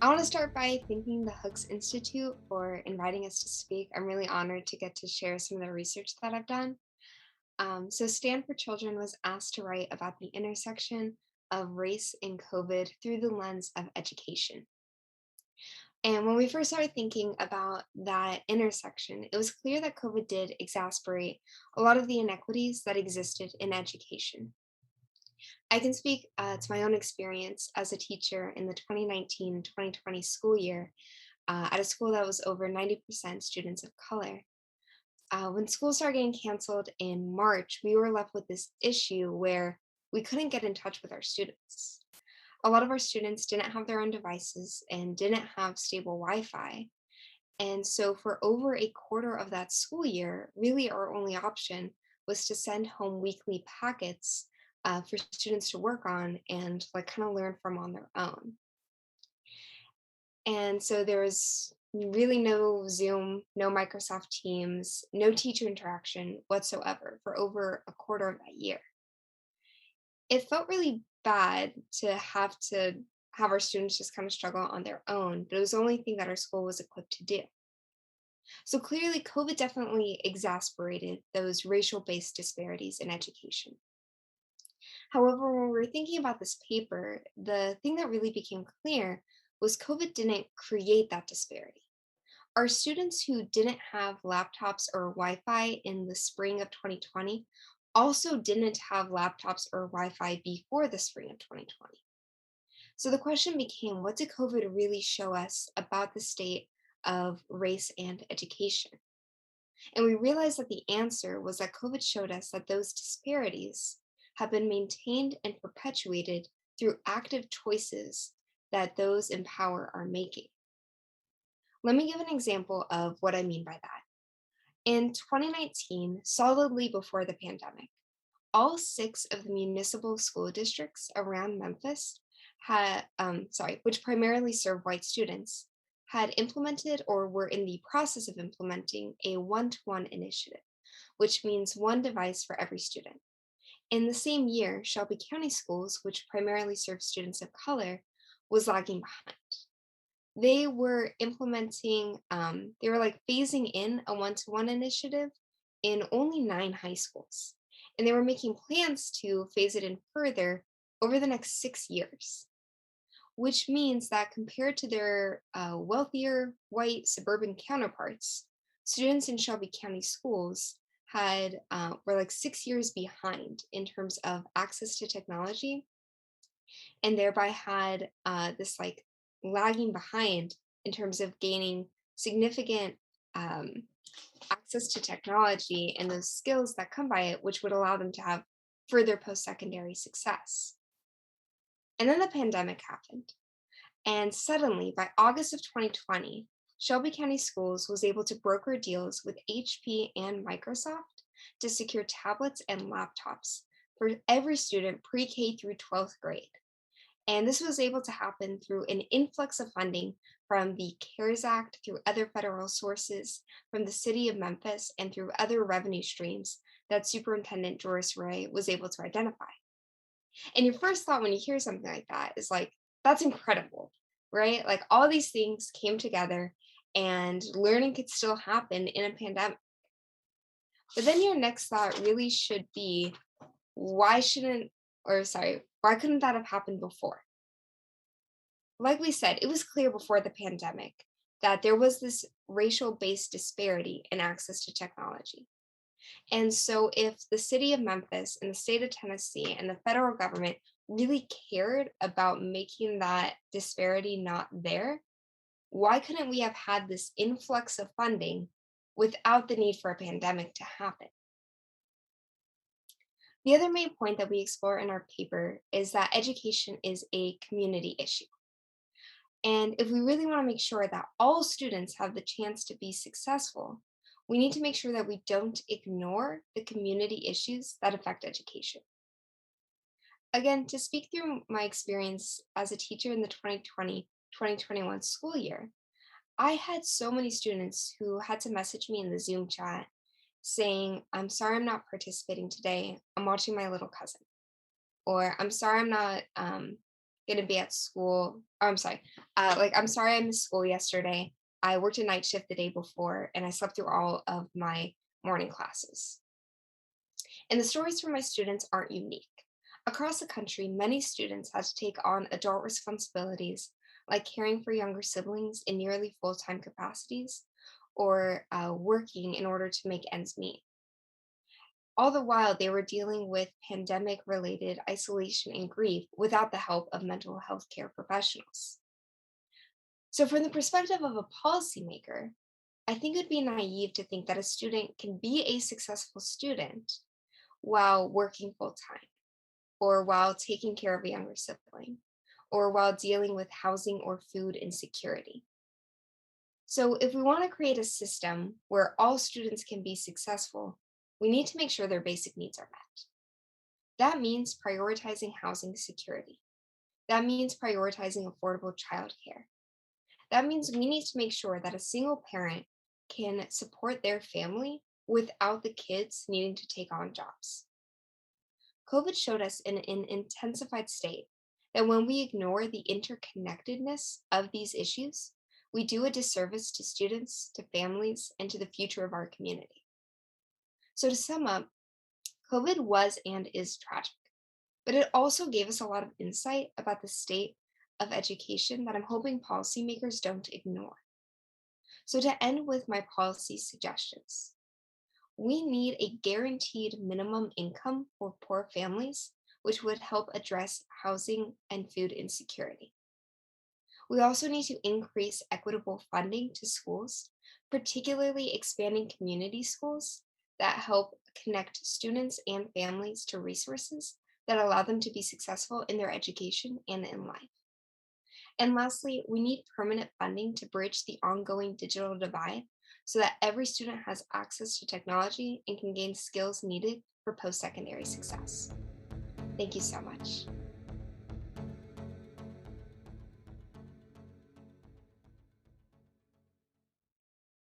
I want to start by thanking the Hooks Institute for inviting us to speak. I'm really honored to get to share some of the research that I've done. So, Stand for Children was asked to write about the intersection of race and COVID through the lens of education. And when we first started thinking about that intersection, it was clear that COVID did exacerbate a lot of the inequities that existed in education. I can speak to my own experience as a teacher in the 2019-2020 school year at a school that was over 90% students of color. When schools started getting canceled in March, we were left with this issue where we couldn't get in touch with our students. A lot of our students didn't have their own devices and didn't have stable Wi Fi. And so, for over a quarter of that school year, really our only option was to send home weekly packets for students to work on and like kind of learn from on their own. And so there was really no Zoom, no Microsoft Teams, no teacher interaction whatsoever for over a quarter of that year. It felt really bad to have our students just kind of struggle on their own, but it was the only thing that our school was equipped to do. So clearly, COVID definitely exacerbated those racial based disparities in education. However, when we were thinking about this paper, the thing that really became clear was COVID didn't create that disparity. Our students who didn't have laptops or Wi Fi in the spring of 2020 also didn't have laptops or Wi Fi before the spring of 2020. So the question became, what did COVID really show us about the state of race and education? And we realized that the answer was that COVID showed us that those disparities have been maintained and perpetuated through active choices that those in power are making. Let me give an example of what I mean by that. In 2019, solidly before the pandemic, all six of the municipal school districts around Memphis which primarily serve white students, had implemented or were in the process of implementing a one-to-one initiative, which means one device for every student. In the same year, Shelby County schools, which primarily serve students of color, was lagging behind. They were like phasing in a one-to-one initiative in only 9 high schools. And they were making plans to phase it in further over the next 6 years, which means that compared to their wealthier white suburban counterparts, students in Shelby County schools were like 6 years behind in terms of access to technology, and thereby had this like lagging behind in terms of gaining significant um, access to technology and those skills that come by it, which would allow them to have further post secondary success. And then the pandemic happened. And suddenly, by August of 2020, Shelby County Schools was able to broker deals with HP and Microsoft to secure tablets and laptops for every student pre K through 12th grade. And this was able to happen through an influx of funding from the CARES Act, through other federal sources, from the city of Memphis, and through other revenue streams that Superintendent Joris Ray was able to identify. And your first thought when you hear something like that is like, that's incredible, right? Like all these things came together and learning could still happen in a pandemic. But then your next thought really should be, why couldn't that have happened before? Like we said, it was clear before the pandemic that there was this racial based disparity in access to technology. And so, if the city of Memphis and the state of Tennessee and the federal government really cared about making that disparity not there, why couldn't we have had this influx of funding without the need for a pandemic to happen? The other main point that we explore in our paper is that education is a community issue. And if we really want to make sure that all students have the chance to be successful, we need to make sure that we don't ignore the community issues that affect education. Again, to speak through my experience as a teacher in the 2020-2021 school year, I had so many students who had to message me in the Zoom chat saying, I'm sorry I'm not participating today. I'm watching my little cousin. Or I'm sorry I'm not gonna be at school. Oh, I'm sorry. I'm sorry I missed school yesterday. I worked a night shift the day before, and I slept through all of my morning classes. And the stories from my students aren't unique. Across the country, many students had to take on adult responsibilities like caring for younger siblings in nearly full time capacities or working in order to make ends meet. All the while, they were dealing with pandemic related isolation and grief without the help of mental health care professionals. So, from the perspective of a policymaker, I think it would be naive to think that a student can be a successful student while working full time, or while taking care of a younger sibling, or while dealing with housing or food insecurity. So, if we want to create a system where all students can be successful, we need to make sure their basic needs are met. That means prioritizing housing security. That means prioritizing affordable childcare. That means we need to make sure that a single parent can support their family without the kids needing to take on jobs. COVID showed us in an intensified state that when we ignore the interconnectedness of these issues, we do a disservice to students, to families, and to the future of our community. So, to sum up, COVID was and is tragic, but it also gave us a lot of insight about the state of education that I'm hoping policymakers don't ignore. So, to end with my policy suggestions, we need a guaranteed minimum income for poor families, which would help address housing and food insecurity. We also need to increase equitable funding to schools, particularly expanding community schools that help connect students and families to resources that allow them to be successful in their education and in life. And lastly, we need permanent funding to bridge the ongoing digital divide so that every student has access to technology and can gain skills needed for post secondary success. Thank you so much.